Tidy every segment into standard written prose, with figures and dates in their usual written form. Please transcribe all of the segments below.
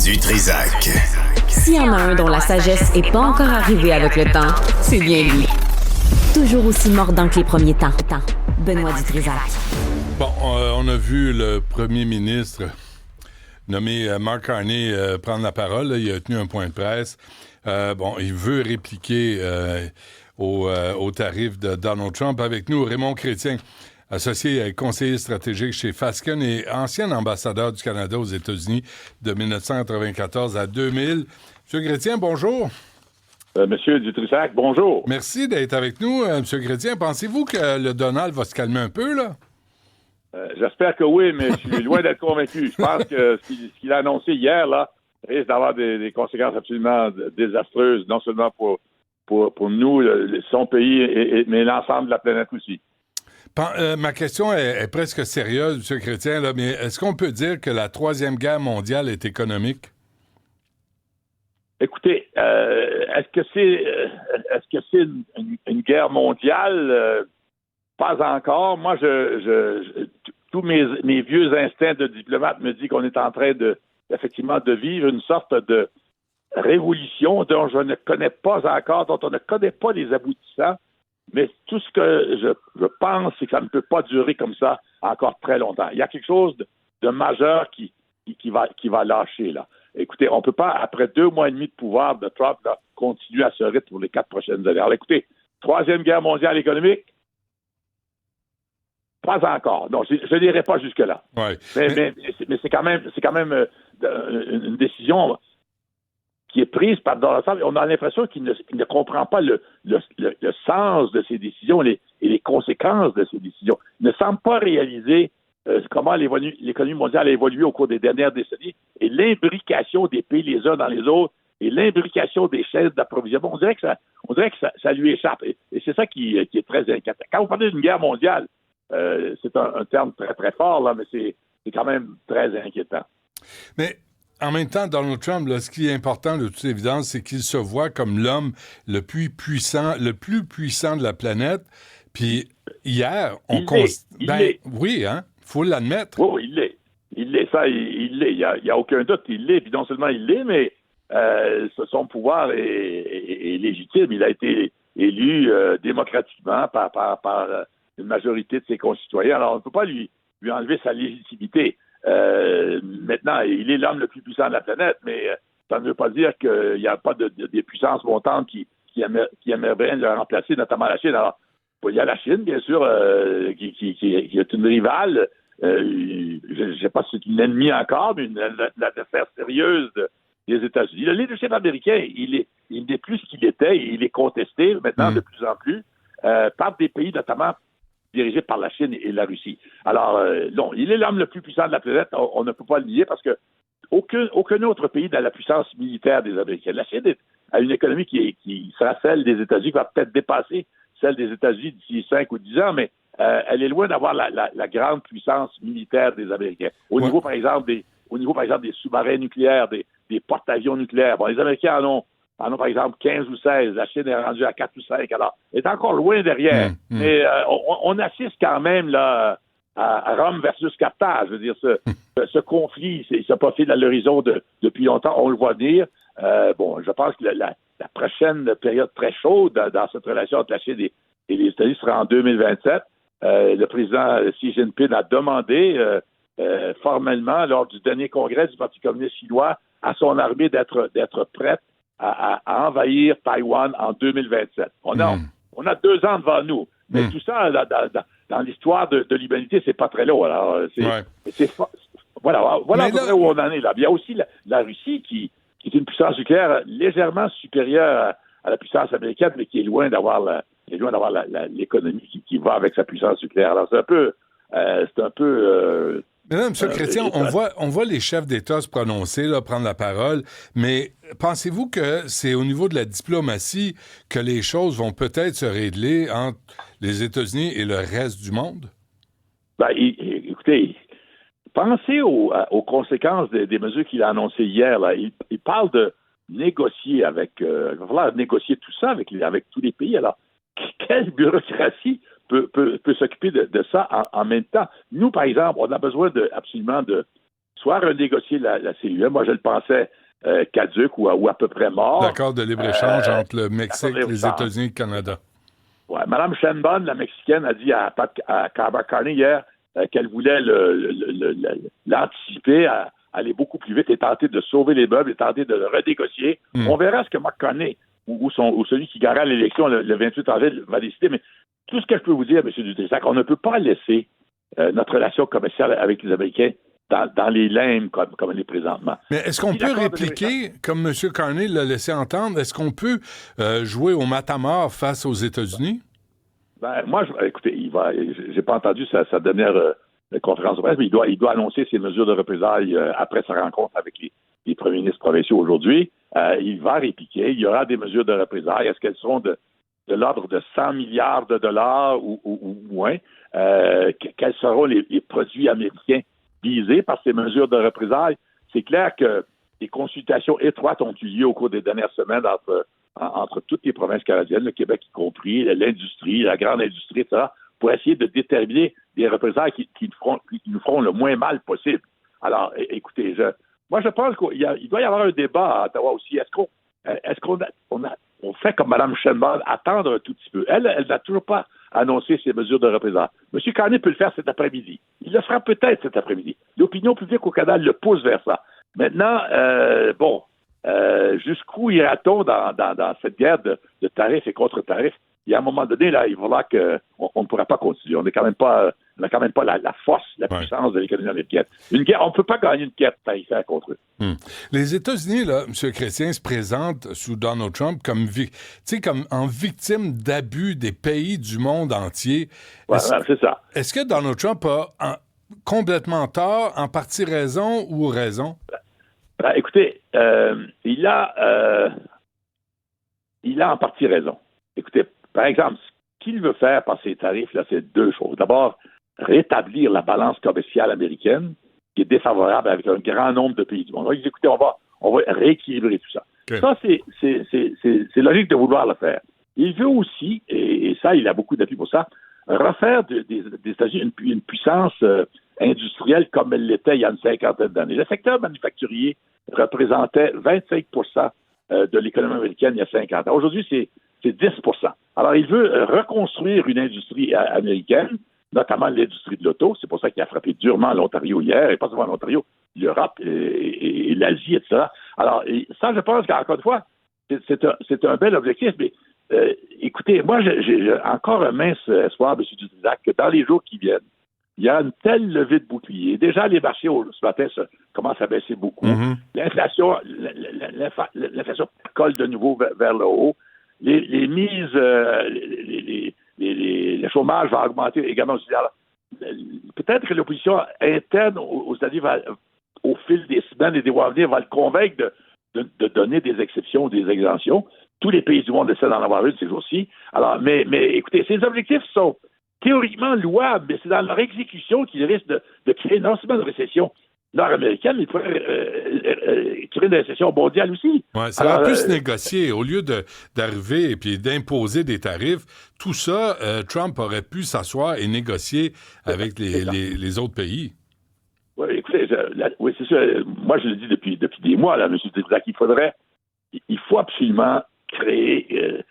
Du Trizac. S'il y en a un dont la sagesse n'est pas encore arrivée avec le temps, c'est bien lui. Toujours aussi mordant que les premiers temps. Benoît Du Trizac. Bon, on a vu le premier ministre nommé Mark Carney prendre la parole. Là. Il a tenu un point de presse. Il veut répliquer au tarif de Donald Trump. Avec nous, Raymond Chrétien, associé conseiller stratégique chez Fasken et ancien ambassadeur du Canada aux États-Unis de 1994 à 2000. Monsieur Chrétien, bonjour. Monsieur Dutrisac, bonjour. Merci d'être avec nous, Monsieur Chrétien. Pensez-vous que le Donald va se calmer un peu, là? J'espère que oui, mais je suis loin d'être convaincu. Je pense que ce qu'il a annoncé hier, là, risque d'avoir des conséquences absolument désastreuses, non seulement pour nous, son pays, mais l'ensemble de la planète aussi. Ma question est presque sérieuse, M. Chrétien, là, mais est-ce qu'on peut dire que la Troisième Guerre mondiale est économique? Écoutez, est-ce que c'est une guerre mondiale? Pas encore. Moi, tous mes vieux instincts de diplomate me disent qu'on est en train effectivement de vivre une sorte de révolution dont je ne connais pas encore, dont on ne connaît pas les aboutissants. Mais tout ce que je pense, c'est que ça ne peut pas durer comme ça encore très longtemps. Il y a quelque chose de majeur qui va lâcher, là. Écoutez, on ne peut pas, après 2 mois et demi de pouvoir de Trump, là, continuer à ce rythme pour les 4 prochaines années. Alors, écoutez, Troisième Guerre mondiale économique, pas encore. Non, je n'irai pas jusque-là. Ouais. Mais c'est quand même une décision qui est prise par Donald Trump. On a l'impression qu'il ne comprend pas le sens de ses décisions et les conséquences de ses décisions. Il ne semble pas réaliser comment l'économie mondiale a évolué au cours des dernières décennies et l'imbrication des pays les uns dans les autres et l'imbrication des chaînes d'approvisionnement. On dirait que ça lui échappe. Et c'est ça qui est très inquiétant. Quand vous parlez d'une guerre mondiale, c'est un terme très, très fort, là, mais c'est quand même très inquiétant. Mais en même temps, Donald Trump, là, ce qui est important de toute évidence, c'est qu'il se voit comme l'homme le plus puissant de la planète. Puis hier, oui, hein, faut l'admettre. Oui, il l'est. Il l'est, ça, il l'est. Il y a aucun doute, il l'est. Puis non seulement il l'est, mais son pouvoir est légitime. Il a été élu démocratiquement par une majorité de ses concitoyens. Alors, on ne peut pas lui enlever sa légitimité. Maintenant, il est l'homme le plus puissant de la planète, mais ça ne veut pas dire qu'il n'y a pas des puissances montantes qui aimeraient bien le remplacer, notamment la Chine. Alors, il y a la Chine, bien sûr, qui est une rivale. Je ne sais pas si c'est une ennemie encore, mais une adversaire sérieuse des États-Unis. Le leadership américain, il n'est plus ce qu'il était, et il est contesté maintenant de plus en plus par des pays, notamment dirigé par la Chine et la Russie. Alors, non, il est l'homme le plus puissant de la planète, on ne peut pas le nier parce que aucun autre pays n'a la puissance militaire des Américains. La Chine a une économie qui sera celle des États-Unis, qui va peut-être dépasser celle des États-Unis d'ici 5 ou 10 ans, mais elle est loin d'avoir la grande puissance militaire des Américains. Au niveau, par exemple, des sous-marins nucléaires, des porte-avions nucléaires. Bon, les Américains en ont par exemple 15 ou 16. La Chine est rendue à 4 ou 5. Alors, elle est encore loin derrière. Mais on assiste quand même là, à Rome versus Carthage. Je veux dire, ce conflit, il se profile à l'horizon depuis longtemps. On le voit venir. Je pense que la prochaine période très chaude dans cette relation entre la Chine et les États-Unis sera en 2027. Le président Xi Jinping a demandé formellement, lors du dernier congrès du Parti communiste chinois, à son armée d'être prête à envahir Taïwan en 2027. On a 2 ans devant nous. Mais tout ça, dans l'histoire de l'humanité, c'est pas très long. Alors, voilà où on en est là. Il y a aussi la Russie qui est une puissance nucléaire légèrement supérieure à la puissance américaine, mais qui est loin d'avoir l'économie qui va avec sa puissance nucléaire. Alors, c'est un peu Mais là, M. Chrétien, on voit les chefs d'État se prononcer, là, prendre la parole, mais pensez-vous que c'est au niveau de la diplomatie que les choses vont peut-être se régler entre les États-Unis et le reste du monde? Écoutez, pensez aux conséquences des mesures qu'il a annoncées hier. Là. Il parle de négocier il va falloir négocier tout ça avec tous les pays. Alors, quelle bureaucratie peut s'occuper de ça en même temps? Nous, par exemple, on a besoin absolument de soit renégocier la CUM. Moi, je le pensais caduque ou à peu près mort. L'accord de libre-échange entre le Mexique, les États-Unis et le Canada. Ouais, Mme Sheinbaum, la Mexicaine, a dit à Carney hier qu'elle voulait l'anticiper, aller beaucoup plus vite et tenter de sauver les meubles et tenter de le renégocier. On verra ce que Mark Carney ou celui qui gagnera l'élection le 28 avril va décider. Mais tout ce que je peux vous dire, M. Dutrisac, on ne peut pas laisser notre relation commerciale avec les Américains dans les limbes comme elle est présentement. Mais est-ce qu'on peut répliquer, comme M. Carney l'a laissé entendre, est-ce qu'on peut jouer au matamor face aux États-Unis? Moi, écoutez, j'ai pas entendu sa dernière conférence de presse, mais il doit annoncer ses mesures de représailles après sa rencontre avec les premiers ministres provinciaux aujourd'hui. Il va répliquer, il y aura des mesures de représailles. Est-ce qu'elles seront de l'ordre de 100 milliards de dollars ou moins? Quels seront les produits américains visés par ces mesures de représailles? C'est clair que des consultations étroites ont eu lieu au cours des dernières semaines entre toutes les provinces canadiennes, le Québec y compris, l'industrie, la grande industrie, etc., pour essayer de déterminer des représailles qui nous feront le moins mal possible. Alors, écoutez, moi je pense qu'il doit y avoir un débat à Ottawa aussi. Est-ce qu'on fait comme Mme Sheinbaum, attendre un tout petit peu? Elle n'a toujours pas annoncé ses mesures de représailles. M. Carney peut le faire cet après-midi. Il le fera peut-être cet après-midi. L'opinion publique au Canada le pousse vers ça. Maintenant, jusqu'où ira-t-on dans cette guerre de tarifs et contre-tarifs? Il y a un moment donné, là, il va falloir qu'on ne pourra pas continuer. On n'a quand même pas la force, la puissance de l'économie américaine. Une guerre, on ne peut pas gagner une guerre tarifaire contre eux. Les États-Unis, là, M. Chrétien, se présentent sous Donald Trump comme en victime d'abus des pays du monde entier. C'est ça. Est-ce que Donald Trump a complètement tort, en partie raison ou raison? Écoutez, il a en partie raison. Écoutez, par exemple, ce qu'il veut faire par ces tarifs-là, c'est deux choses. D'abord, rétablir la balance commerciale américaine, qui est défavorable avec un grand nombre de pays du monde. Donc, écoutez, on va rééquilibrer tout ça. Okay. Ça, c'est logique de vouloir le faire. Il veut aussi, et ça, il a beaucoup d'appui pour ça, refaire des États-Unis une puissance industrielle comme elle l'était il y a une cinquantaine d'années. Le secteur manufacturier représentait 25% de l'économie américaine il y a 50 ans. Aujourd'hui, c'est 10%. Alors, il veut reconstruire une industrie américaine, notamment l'industrie de l'auto. C'est pour ça qu'il a frappé durement l'Ontario hier, et pas seulement l'Ontario, l'Europe et l'Asie, etc. Alors, ça, je pense qu'encore une fois, c'est un bel objectif, mais écoutez, moi, j'ai encore un mince espoir, M. Dutrisac, que dans les jours qui viennent, il y a une telle levée de boucliers. Déjà, les marchés ce matin commencent à baisser beaucoup. L'inflation colle de nouveau vers le haut. Les mises, le chômage va augmenter également aussi. Alors, peut-être que l'opposition interne aux États-Unis, au fil des semaines et des mois à venir, va le convaincre de donner des exceptions ou des exemptions. Tous les pays du monde essaient d'en avoir une ces jours-ci. Alors, mais écoutez, ces objectifs sont théoriquement louables, mais c'est dans leur exécution qu'ils risquent de créer non seulement une récession nord-américaine, mais créer une récession mondiale aussi. Ouais, ça aurait pu se négocier. Au lieu d'arriver et puis d'imposer des tarifs, tout ça, Trump aurait pu s'asseoir et négocier avec les autres pays. Oui, écoutez, c'est sûr. Moi, je le dis depuis des mois, là, M. Dutrisac, il faut absolument créer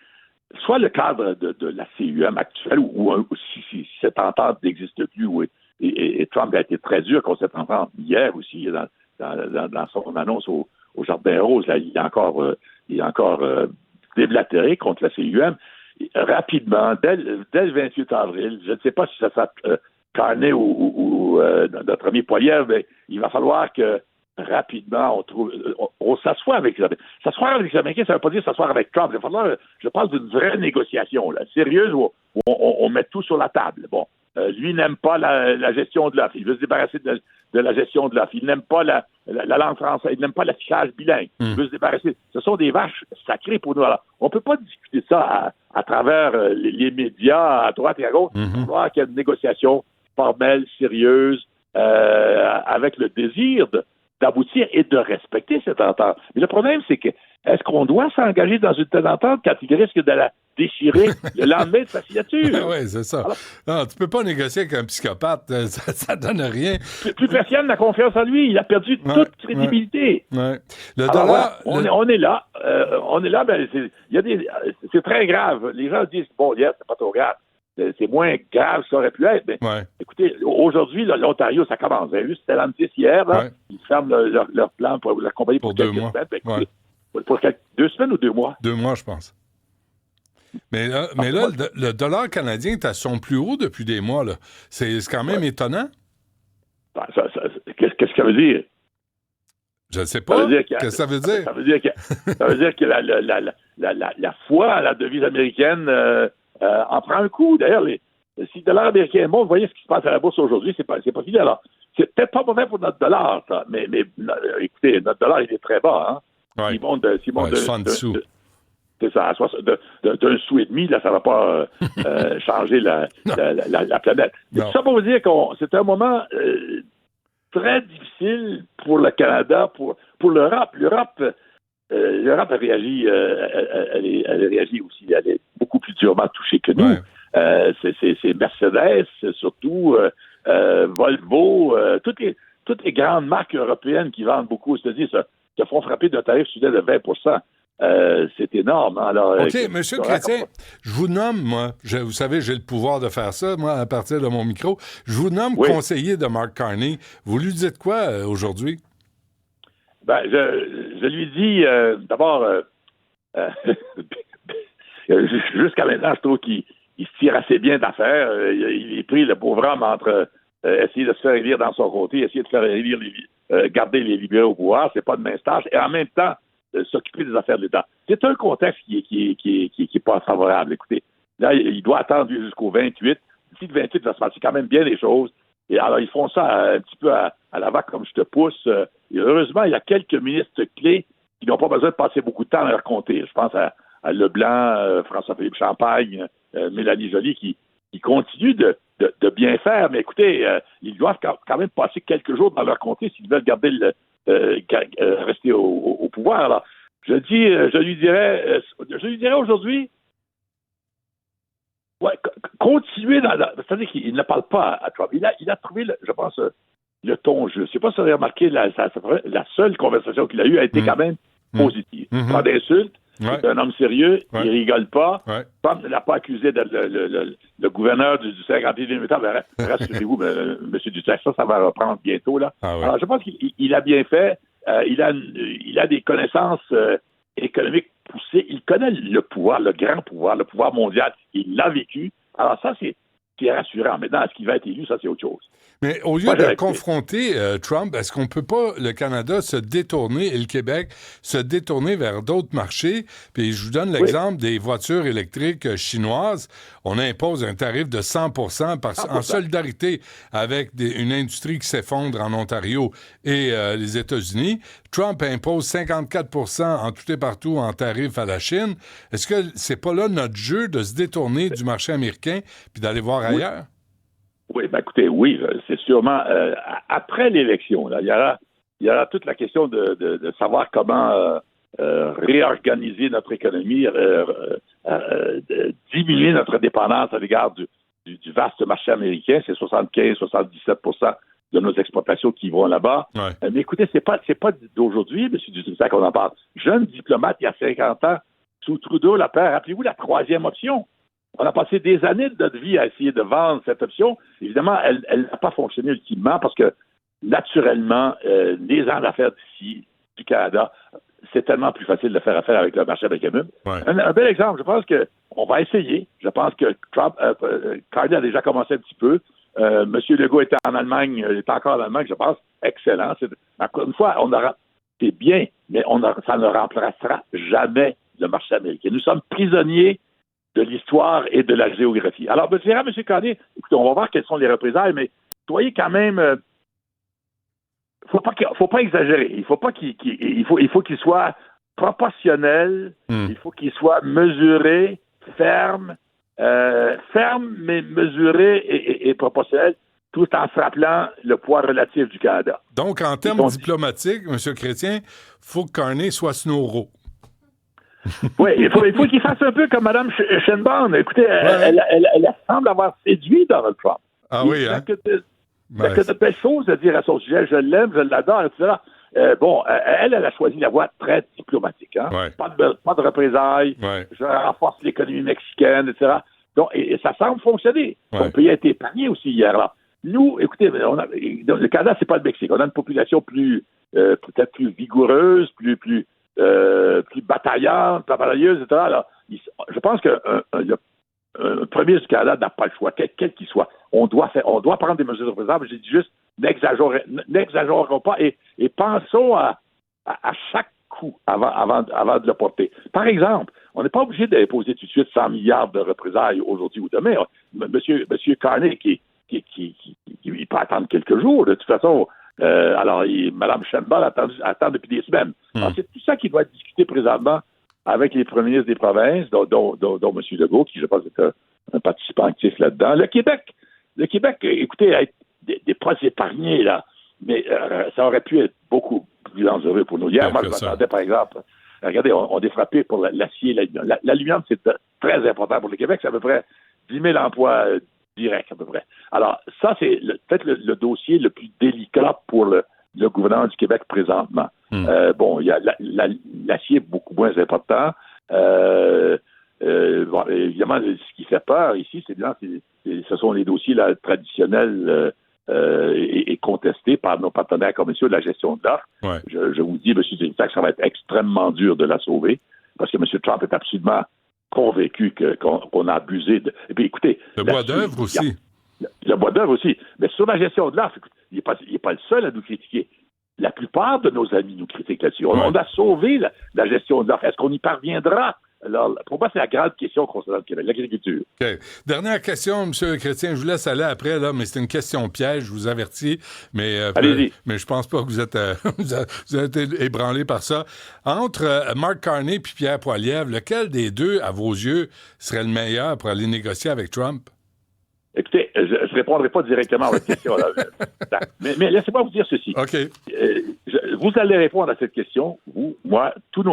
soit le cadre de la CUM actuelle, ou si cette entente n'existe plus, et Trump a été très dur contre cette entente hier aussi, dans son annonce au Jardin Rose, là, il est encore déblatéré contre la CUM. Rapidement, dès le 28 avril, je ne sais pas si ça sera Carney ou notre ami Poilievre, mais il va falloir que rapidement, on s'assoit avec les Américains. S'asseoir avec les Américains, ça ne veut pas dire s'asseoir avec Trump. Il va falloir, je parle d'une vraie négociation, là, sérieuse, où on met tout sur la table. Bon, lui n'aime pas la gestion de l'offre. Il veut se débarrasser de la gestion de l'offre. Il n'aime pas la langue française. Il n'aime pas l'affichage bilingue. Il veut se débarrasser. Ce sont des vaches sacrées pour nous. Alors, on ne peut pas discuter de ça à travers les médias, à droite et à gauche. Il va falloir qu'il y ait une négociation formelle, sérieuse, avec le désir d'aboutir et de respecter cette entente. Mais le problème, c'est que est-ce qu'on doit s'engager dans une telle entente quand il risque de la déchirer le lendemain de sa signature? Oui, c'est ça. Alors, non, tu peux pas négocier avec un psychopathe. Ça donne rien. Plus personne n'a confiance en lui. Il a perdu toute crédibilité. Ouais. Le Alors, dollar... voilà, on est là. Ben, c'est très grave. Les gens disent, bon, hier, c'est pas trop grave. C'est moins grave que ça aurait pu être. Mais écoutez, aujourd'hui, l'Ontario, ça commence. Juste Stellantis hier, là, ils ferment leur plan pour la compagnie pour quelques semaines. Ben, écoutez, pour 2 semaines ou 2 mois? 2 mois, je pense. Mais là, le dollar canadien est à son plus haut depuis des mois. Là. C'est quand même étonnant. Ben, qu'est-ce que ça veut dire? Je ne sais pas. Qu'est-ce que ça veut dire? Ça veut dire que la foi à la devise américaine en prend un coup. D'ailleurs, si le dollar américain est bon, vous voyez ce qui se passe à la bourse aujourd'hui, c'est pas fini. Alors, c'est peut-être pas mauvais pour notre dollar, ça. Mais écoutez, notre dollar, il est très bas. Hein? Ouais. Il monte de 60 sous. C'est ça, d'un sou et demi, là, ça ne va pas changer la planète. Tout ça pour vous dire que c'est un moment très difficile pour le Canada, pour l'Europe. L'Europe a réagi, elle a réagi aussi. Elle est beaucoup plus durement touchée que nous. Ouais. C'est Mercedes, surtout, Volvo, toutes les grandes marques européennes qui vendent beaucoup aux États-Unis se font frapper d'un tarif soudain de 20%. C'est énorme. Alors, OK, M. Chrétien, je vous nomme, moi, vous savez, j'ai le pouvoir de faire ça, moi, à partir de mon micro. Je vous nomme conseiller de Mark Carney. Vous lui dites quoi aujourd'hui? Ben, je lui dis, d'abord, jusqu'à maintenant, je trouve qu'il se tire assez bien d'affaire. Il est pris, le pauvre homme, entre essayer de se faire élire dans son côté, essayer de faire élire garder les libéraux au pouvoir, c'est pas de mince tâche, et en même temps, s'occuper des affaires de l'État. C'est un contexte qui est pas favorable. Écoutez, là, il doit attendre jusqu'au 28. D'ici le 28, il va se passer quand même bien les choses. Et alors, ils font ça un petit peu à la vague comme je te pousse. Et heureusement, il y a quelques ministres clés qui n'ont pas besoin de passer beaucoup de temps à leur compter. Je pense à Leblanc, François-Philippe Champagne, Mélanie Joly, qui continuent de bien faire. Mais écoutez, ils doivent quand même passer quelques jours dans leur comté s'ils veulent garder rester au pouvoir. Alors, je lui dirais aujourd'hui, continuer c'est-à-dire qu'il ne parle pas à Trump. Il a trouvé, je pense, le ton juste. Je ne sais pas si vous avez remarqué, la seule conversation qu'il a eue a été quand même positive. Pas d'insultes. C'est un homme sérieux, il rigole pas. Trump ne l'a pas accusé le gouverneur du 51e État. Rassurez-vous, M. Dutex, ça va reprendre bientôt. Là. Alors, je pense qu'il a bien fait. Il a des connaissances économiques poussées. Il connaît le pouvoir, le grand pouvoir, le pouvoir mondial. Il l'a vécu. Alors ça, c'est rassurant. Maintenant, est-ce qu'il va être élu? Ça, c'est autre chose. Mais au lieu de confronter Trump, est-ce qu'on ne peut pas, le Canada, se détourner, et le Québec, se détourner vers d'autres marchés? Puis je vous donne l'exemple des voitures électriques chinoises. On impose un tarif de 100% en solidarité avec une industrie qui s'effondre en Ontario et les États-Unis. Trump impose 54% en tout et partout en tarif à la Chine. Est-ce que c'est pas là notre jeu de se détourner du marché américain puis d'aller voir ailleurs? Oui, ben écoutez, oui, c'est sûrement après l'élection, là, il y aura toute la question de savoir comment réorganiser notre économie, diminuer notre dépendance à l'égard du vaste marché américain. C'est 75-77% de nos exportations qui vont là-bas. Ouais. Mais écoutez, c'est pas d'aujourd'hui, M. Dutrisac, qu'on en parle. Jeune diplomate, il y a 50 ans, sous Trudeau, rappelez-vous la troisième option. On a passé des années de notre vie à essayer de vendre cette option. Évidemment, elle n'a pas fonctionné ultimement parce que, naturellement, les gens d'affaires d'ici, du Canada, c'est tellement plus facile de faire affaire avec le marché américain. Ouais. Un bel exemple, je pense qu'on va essayer. Je pense que Carney a déjà commencé un petit peu. M. Legault était en Allemagne, il est encore en Allemagne, je pense. Excellent. Encore une fois, c'est bien, mais ça ne remplacera jamais le marché américain. Nous sommes prisonniers de l'histoire et de la géographie. Alors, je dirais à M. Carney, écoutez, on va voir quelles sont les représailles, mais soyez quand même... faut pas exagérer. Il faut qu'il soit proportionnel, il faut qu'il soit mesuré, ferme, mais mesuré et proportionnel, tout en se rappelant le poids relatif du Canada. Donc, en termes diplomatiques, M. Chrétien, il faut que Carney soit snoro. Oui, il faut qu'il fasse un peu comme Mme Sheinbaum. Écoutez, elle semble avoir séduit Donald Trump. Ah oui, hein? Il n'y a que de belles choses à dire à son sujet. Je l'aime, je l'adore, etc. Elle a choisi la voie très diplomatique. Hein? Ouais. Pas de représailles. Ouais. Je renforce l'économie mexicaine, etc. Donc, et ça semble fonctionner. Son pays a été épargné aussi hier. Là. Nous, écoutez, le Canada, c'est pas le Mexique. On a une population peut-être plus vigoureuse, plus bataillante, battailleuse, etc. Là, je pense que un premier du Canada n'a pas le choix, quel qu'il soit. On doit prendre des mesures représables. J'ai dit juste, n'exagérons pas et pensons à chaque coup avant de le porter. Par exemple, on n'est pas obligé d'imposer tout de suite 100 milliards de représailles aujourd'hui ou demain. Monsieur Carney, il peut attendre quelques jours. De toute façon, Mme Sheinbaum attend depuis des semaines. Alors, c'est tout ça qui doit être discuté présentement avec les premiers ministres des provinces, dont M. Legault, qui, je pense, est un participant actif là-dedans. Le Québec, écoutez, des pas épargnés, là, mais ça aurait pu être beaucoup plus dangereux pour nous. Hier, moi, je m'attendais, par exemple, regardez, on est frappé pour l'acier et l'aluminium. L'aluminium, c'est très important pour le Québec. C'est à peu près 10 000 emplois directs, à peu près. Alors, ça, c'est peut-être le dossier le plus délicat pour le gouvernement du Québec présentement. Il y a l'acier beaucoup moins important. Évidemment, ce qui fait peur ici, ce sont les dossiers là, traditionnels et contestés par nos partenaires commerciaux de la gestion de l'offre. Ouais. Je vous dis, M. Zélitak, ça va être extrêmement dur de la sauver parce que M. Trump est absolument convaincu qu'on a abusé de... Et puis, écoutez... Le bois d'œuvre aussi. Le bois d'œuvre aussi. Mais sur la gestion de l'offre, il n'est pas le seul à nous critiquer. La plupart de nos amis nous critiquent là-dessus. On a sauvé la gestion de l'offre. Est-ce qu'on y parviendra? Alors, pour moi, c'est la grande question concernant le Québec, l'agriculture. Okay. Dernière question, M. Chrétien. Je vous laisse aller après, là, mais c'est une question piège, je vous avertis. Allez-y. Mais je pense pas que vous êtes, vous êtes ébranlé par ça. Entre Mark Carney et Pierre Poilievre, lequel des deux, à vos yeux, serait le meilleur pour aller négocier avec Trump? Écoutez, je ne répondrai pas directement à votre question. Là. mais laissez-moi vous dire ceci. OK. Vous allez répondre à cette question, vous, moi, tous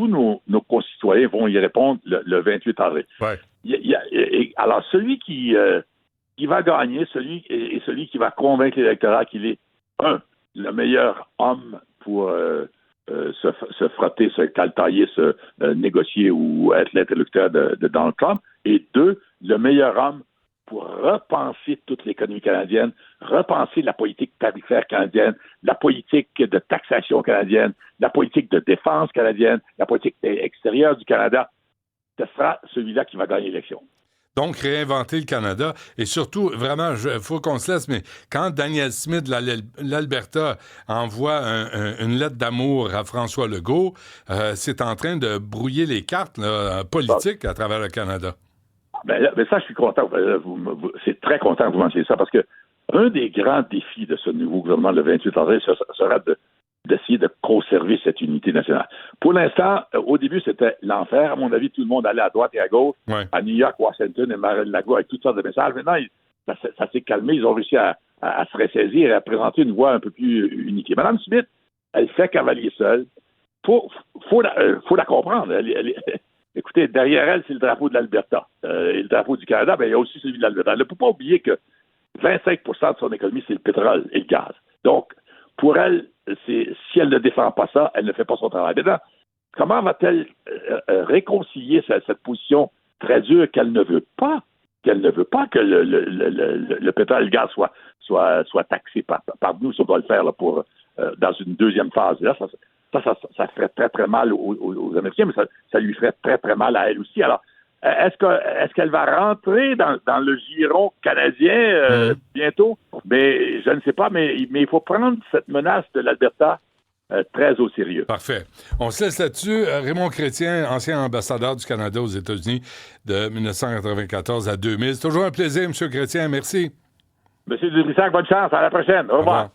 nos concitoyens vont y répondre le 28 avril. Ouais. Alors, celui qui va gagner, celui qui va convaincre l'électorat qu'il est, le meilleur homme pour se frotter, se caltailler, se négocier ou être l'interlocuteur de Donald Trump, et 2, le meilleur homme pour repenser toute l'économie canadienne, repenser la politique tarifaire canadienne, la politique de taxation canadienne, la politique de défense canadienne, la politique extérieure du Canada. Ce sera celui-là qui va gagner l'élection. Donc, réinventer le Canada. Et surtout, vraiment, il faut qu'on se laisse, mais quand Danielle Smith de l'Alberta envoie une lettre d'amour à François Legault, c'est en train de brouiller les cartes politiques à travers le Canada. Mais ça, je suis content. C'est très content que vous mentionniez ça parce que un des grands défis de ce nouveau gouvernement le 28 avril sera d'essayer de conserver cette unité nationale. Pour l'instant, au début, c'était l'enfer. À mon avis, tout le monde allait à droite et à gauche, à New York, Washington et Mar-a-Lago avec toutes sortes de messages. Maintenant, ça s'est calmé. Ils ont réussi à se ressaisir et à présenter une voix un peu plus unique. Mme Smith, elle fait cavalier seul. Faut la comprendre. Écoutez, derrière elle, c'est le drapeau de l'Alberta. Et le drapeau du Canada, il y a aussi celui de l'Alberta. Elle ne peut pas oublier que 25 % de son économie, c'est le pétrole et le gaz. Donc, pour elle, si elle ne défend pas ça, elle ne fait pas son travail. Maintenant, comment va-t-elle réconcilier cette position très dure qu'elle ne veut pas que le pétrole et le gaz soient taxés par nous, si on doit le faire là, dans une deuxième phase. Là, ça ferait très, très mal aux Américains, mais ça lui ferait très, très mal à elle aussi. Alors, est-ce qu'elle va rentrer dans le giron canadien bientôt? Mais je ne sais pas, mais il faut prendre cette menace de l'Alberta très au sérieux. Parfait. On se laisse là-dessus. Raymond Chrétien, ancien ambassadeur du Canada aux États-Unis de 1994 à 2000. C'est toujours un plaisir, M. Chrétien. Merci. M. Dubrissac, bonne chance. À la prochaine. Au revoir.